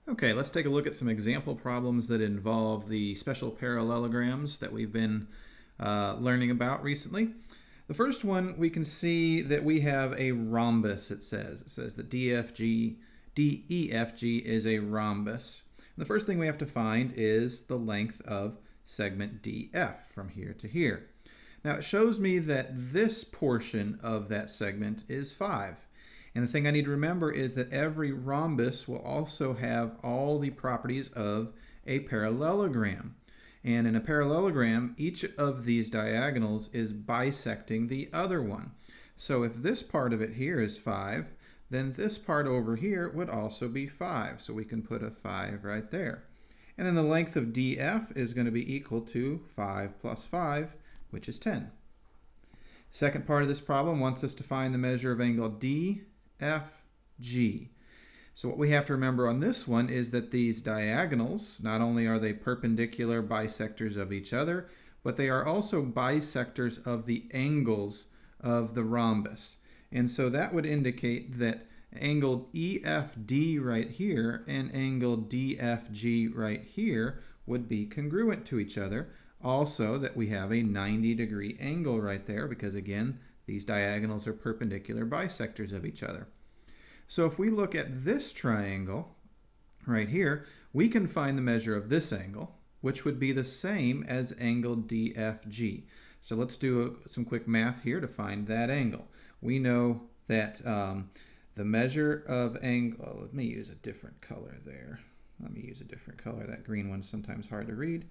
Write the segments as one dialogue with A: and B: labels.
A: Okay, let's take a look at some example problems that involve the special parallelograms that we've been learning about recently. The first one, we can see that we have a rhombus, it says. It says that DEFG is a rhombus. And the first thing we have to find is the length of segment DF from here to here. Now it shows me that this portion of that segment is 5. And the thing I need to remember is that every rhombus will also have all the properties of a parallelogram. And in a parallelogram, each of these diagonals is bisecting the other one. So if this part of it here is 5, then this part over here would also be 5. So we can put a 5 right there. And then the length of DF is going to be equal to 5 plus 5, which is 10. Second part of this problem wants us to find the measure of angle DFG. So what we have to remember on this one is that these diagonals, not only are they perpendicular bisectors of each other, but they are also bisectors of the angles of the rhombus. And so that would indicate that angle EFD right here and angle DFG right here would be congruent to each other. Also that we have a 90-degree angle right there because, again, these diagonals are perpendicular bisectors of each other. So if we look at this triangle right here, we can find the measure of this angle, which would be the same as angle DFG. So let's do some quick math here to find that angle. We know that the measure of angle, let me use a different color there. Let me use a different color. That green one's sometimes hard to read.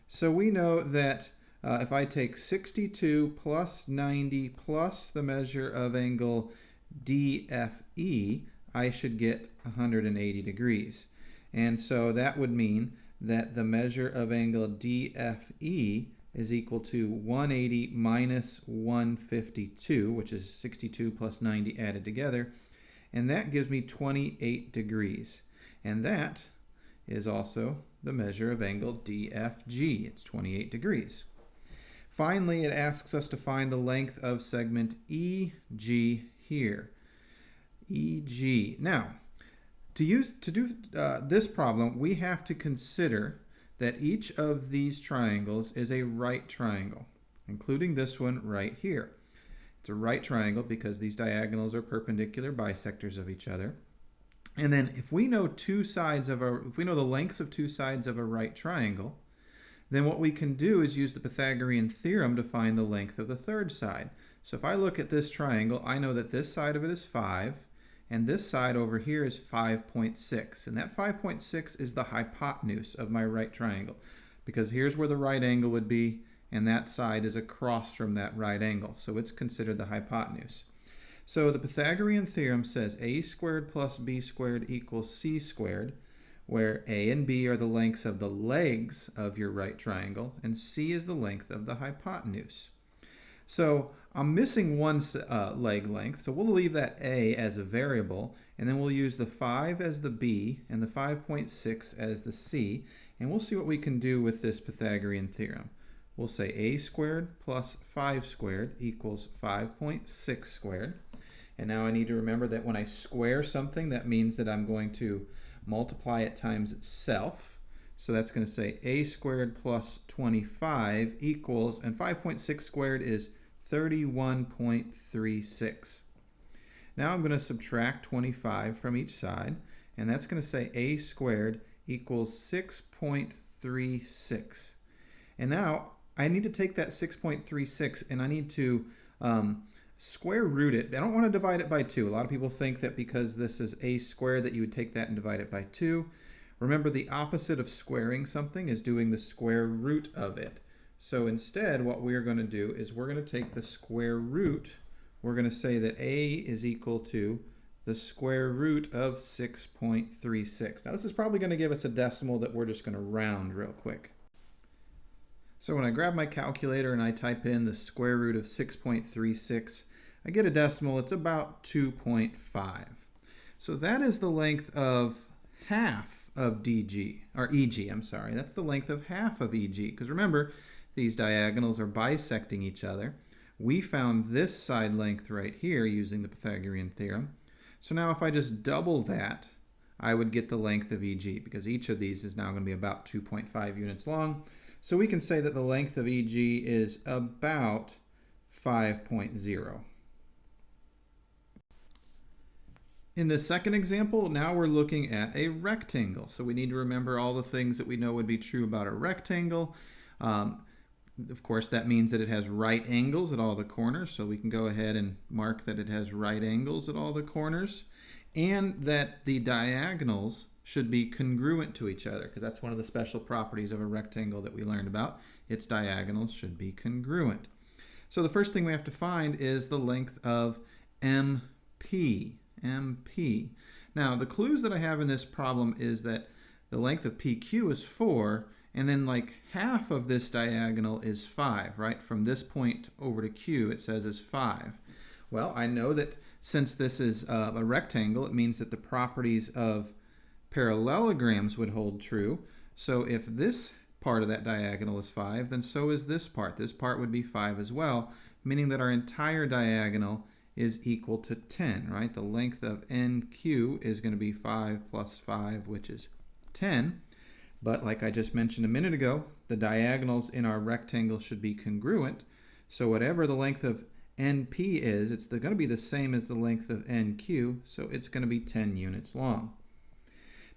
A: So we know that if I take 62 plus 90 plus the measure of angle DFE, I should get 180 degrees. And so that would mean that the measure of angle DFE is equal to 180 minus 152, which is 62 plus 90 added together. And that gives me 28 degrees. And that is also the measure of angle DFG. It's 28 degrees. Finally, it asks us to find the length of segment EG here. EG. Now, to do this problem, we have to consider that each of these triangles is a right triangle, including this one right here. It's a right triangle because these diagonals are perpendicular bisectors of each other. And then if we know if we know the lengths of two sides of a right triangle, then what we can do is use the Pythagorean theorem to find the length of the third side. So if I look at this triangle, I know that this side of it is 5, and this side over here is 5.6. And that 5.6 is the hypotenuse of my right triangle, because here's where the right angle would be, and that side is across from that right angle. So it's considered the hypotenuse. So the Pythagorean theorem says a squared plus b squared equals c squared, where a and b are the lengths of the legs of your right triangle, and c is the length of the hypotenuse. So I'm missing one leg length, so we'll leave that a as a variable, and then we'll use the 5 as the b and the 5.6 as the c, and we'll see what we can do with this Pythagorean theorem. We'll say a squared plus 5 squared equals 5.6 squared. And now I need to remember that when I square something, that means that I'm going to multiply it times itself. So that's going to say a squared plus 25 equals, and 5.6 squared is 31.36. Now I'm going to subtract 25 from each side, and that's going to say a squared equals 6.36. And now I need to take that 6.36 and I need to square root it. I don't want to divide it by 2. A lot of people think that because this is a squared that you would take that and divide it by 2. Remember, the opposite of squaring something is doing the square root of it. So instead, what we're going to do is we're going to take the square root. We're going to say that a is equal to the square root of 6.36. Now this is probably going to give us a decimal that we're just going to round real quick. So when I grab my calculator and I type in the square root of 6.36, I get a decimal. It's about 2.5. So that is the length of half of DG, or EG, I'm sorry. That's the length of half of EG. Because remember, these diagonals are bisecting each other. We found this side length right here using the Pythagorean theorem. So now if I just double that, I would get the length of EG, because each of these is now going to be about 2.5 units long. So we can say that the length of EG is about 5.0. In the second example, now we're looking at a rectangle. So we need to remember all the things that we know would be true about a rectangle. Of course, that means that it has right angles at all the corners. So we can go ahead and mark that it has right angles at all the corners. And that the diagonals should be congruent to each other, because that's one of the special properties of a rectangle that we learned about. Its diagonals should be congruent. So the first thing we have to find is the length of MP. MP. Now, the clues that I have in this problem is that the length of PQ is 4, and then like half of this diagonal is 5, right? From this point over to Q, it says is 5. Well, I know that since this is a rectangle, it means that the properties of parallelograms would hold true. So if this part of that diagonal is 5, then so is this part. This part would be 5 as well, meaning that our entire diagonal is equal to 10, right? The length of NQ is going to be 5 plus 5, which is 10. But like I just mentioned a minute ago, the diagonals in our rectangle should be congruent. So whatever the length of NP is, it's going to be the same as the length of NQ, so it's going to be 10 units long.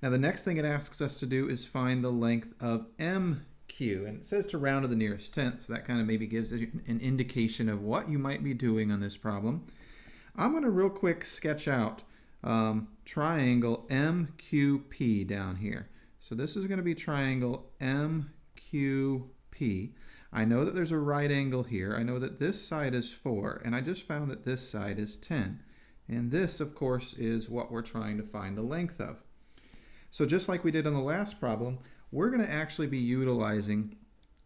A: Now the next thing it asks us to do is find the length of MQ, and it says to round to the nearest tenth, so that kind of maybe gives an indication of what you might be doing on this problem. I'm going to real quick sketch out triangle MQP down here. So this is going to be triangle MQP. I know that there's a right angle here. I know that this side is 4, and I just found that this side is 10. And this, of course, is what we're trying to find the length of. So just like we did on the last problem, we're going to actually be utilizing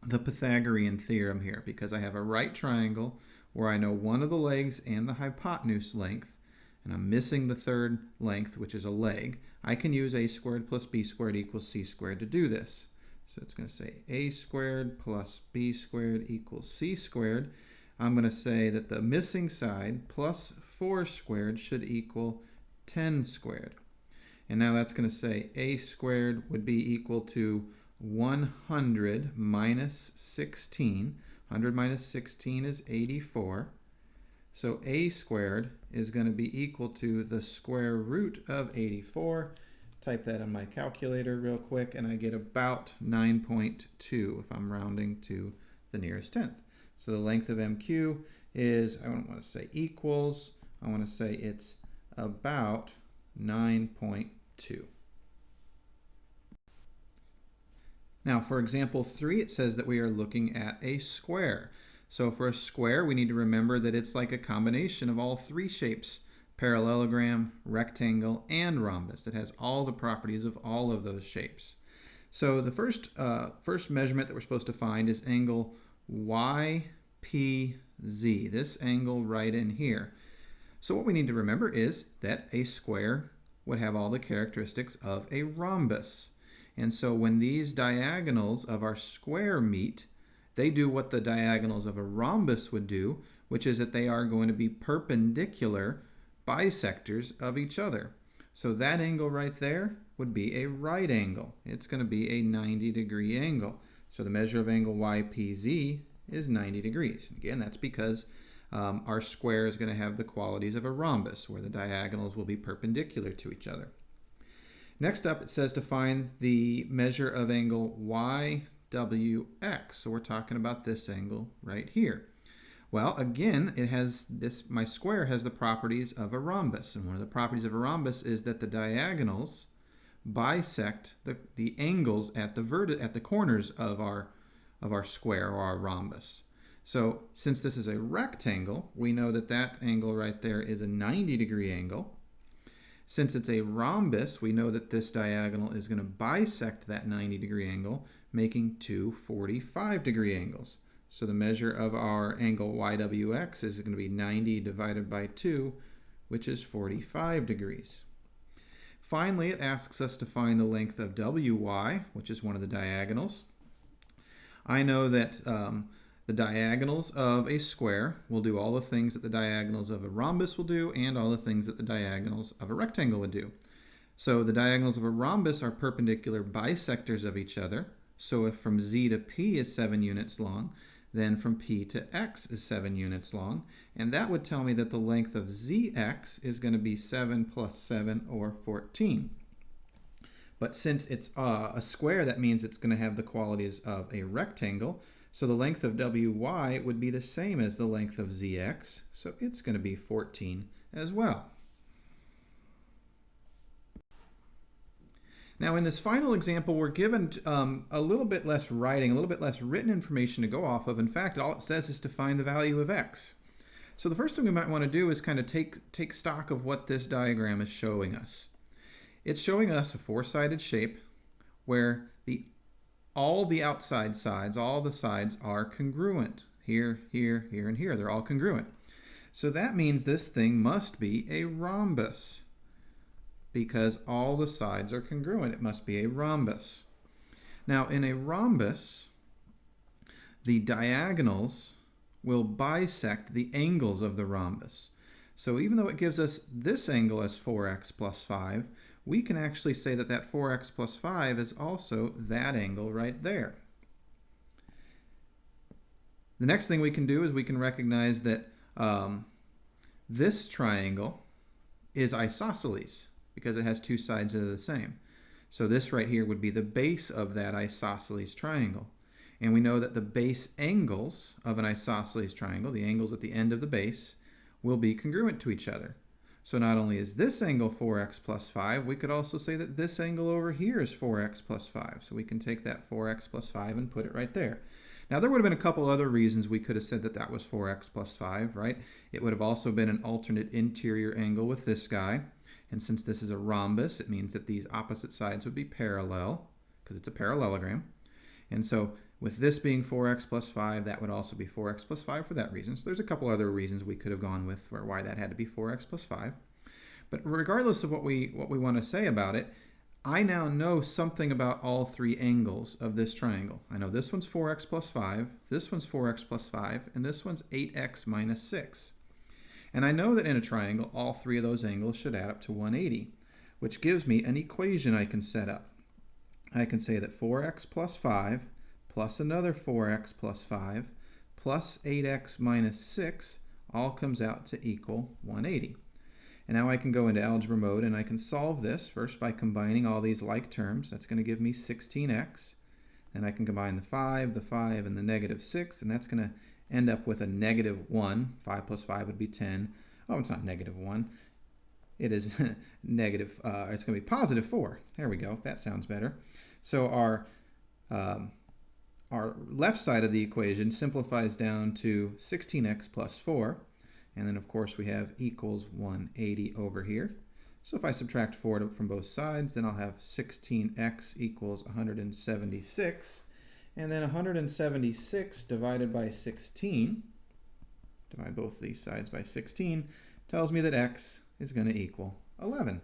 A: the Pythagorean theorem here, because I have a right triangle where I know one of the legs and the hypotenuse length, and I'm missing the third length, which is a leg. I can use a squared plus b squared equals c squared to do this. So it's going to say a squared plus b squared equals c squared. I'm going to say that the missing side plus 4 squared should equal 10 squared. And now that's going to say a squared would be equal to 100 minus 16. 100 minus 16 is 84. So a squared is going to be equal to the square root of 84. Type that on my calculator real quick, and I get about 9.2 if I'm rounding to the nearest tenth. So the length of MQ is, I don't want to say equals, I want to say it's about 9.2. Now for example 3, it says that we are looking at a square. So for a square, we need to remember that it's like a combination of all 3 shapes: parallelogram, rectangle, and rhombus. It has all the properties of all of those shapes. So the first measurement that we're supposed to find is angle YPZ, this angle right in here. So what we need to remember is that a square would have all the characteristics of a rhombus. And so when these diagonals of our square meet, they do what the diagonals of a rhombus would do, which is that they are going to be perpendicular bisectors of each other. So that angle right there would be a right angle. It's going to be a 90-degree angle. So the measure of angle YPZ is 90 degrees. Again, that's because our square is going to have the qualities of a rhombus, where the diagonals will be perpendicular to each other. Next up, it says to find the measure of angle YWX. So we're talking about this angle right here. Well, again, it has this, my square has the properties of a rhombus. And one of the properties of a rhombus is that the diagonals bisect the angles at the corners of our square or our rhombus. So since this is a rectangle, we know that that angle right there is a 90-degree angle. Since it's a rhombus, we know that this diagonal is going to bisect that 90-degree angle, making 2 45-degree angles. So the measure of our angle YWX is going to be 90 divided by 2, which is 45 degrees. Finally, it asks us to find the length of WY, which is one of the diagonals. I know that the diagonals of a square will do all the things that the diagonals of a rhombus will do, and all the things that the diagonals of a rectangle would do. So the diagonals of a rhombus are perpendicular bisectors of each other. So if from Z to P is 7 units long, then from P to X is 7 units long. And that would tell me that the length of ZX is going to be 7 plus 7, or 14. But since it's a square, that means it's going to have the qualities of a rectangle. So the length of WY would be the same as the length of ZX. So it's going to be 14 as well. Now in this final example, we're given a little bit less writing, a little bit less written information to go off of. In fact, all it says is to find the value of x. So the first thing we might want to do is kind of take stock of what this diagram is showing us. It's showing us a four-sided shape where all the outside sides, all the sides are congruent. Here, here, here, and here. They're all congruent. So that means this thing must be a rhombus, because all the sides are congruent. It must be a rhombus. Now, in a rhombus, the diagonals will bisect the angles of the rhombus. So even though it gives us this angle as 4x plus 5, we can actually say that that 4x plus 5 is also that angle right there. The next thing we can do is we can recognize that this triangle is isosceles, because it has two sides that are the same. So this right here would be the base of that isosceles triangle. And we know that the base angles of an isosceles triangle, the angles at the end of the base, will be congruent to each other. So not only is this angle 4x plus 5, we could also say that this angle over here is 4x plus 5. So we can take that 4x plus 5 and put it right there. Now there would have been a couple other reasons we could have said that that was 4x plus 5, right? It would have also been an alternate interior angle with this guy. And since this is a rhombus, it means that these opposite sides would be parallel, because it's a parallelogram. And so with this being 4x plus 5, that would also be 4x plus 5 for that reason. So there's a couple other reasons we could have gone with for why that had to be 4x plus 5. But regardless of what we want to say about it, I now know something about all three angles of this triangle. I know this one's 4x plus 5, this one's 4x plus 5, and this one's 8x minus 6. And I know that in a triangle, all three of those angles should add up to 180, which gives me an equation I can set up. I can say that 4x plus 5 plus another 4x plus 5 plus 8x minus 6 all comes out to equal 180. And now I can go into algebra mode and I can solve this first by combining all these like terms. That's going to give me 16x. Then I can combine the 5, and the negative 6, and that's going to end up with a negative 1. 5 plus 5 would be 10. Oh, it's not negative 1. It is negative, it's going to be positive 4. There we go. That sounds better. So our left side of the equation simplifies down to 16x plus 4. And then, of course, we have equals 180 over here. So if I subtract 4 from both sides, then I'll have 16x equals 176. And then 176 divided by 16, divide both these sides by 16, tells me that x is going to equal 11.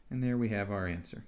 A: And there we have our answer.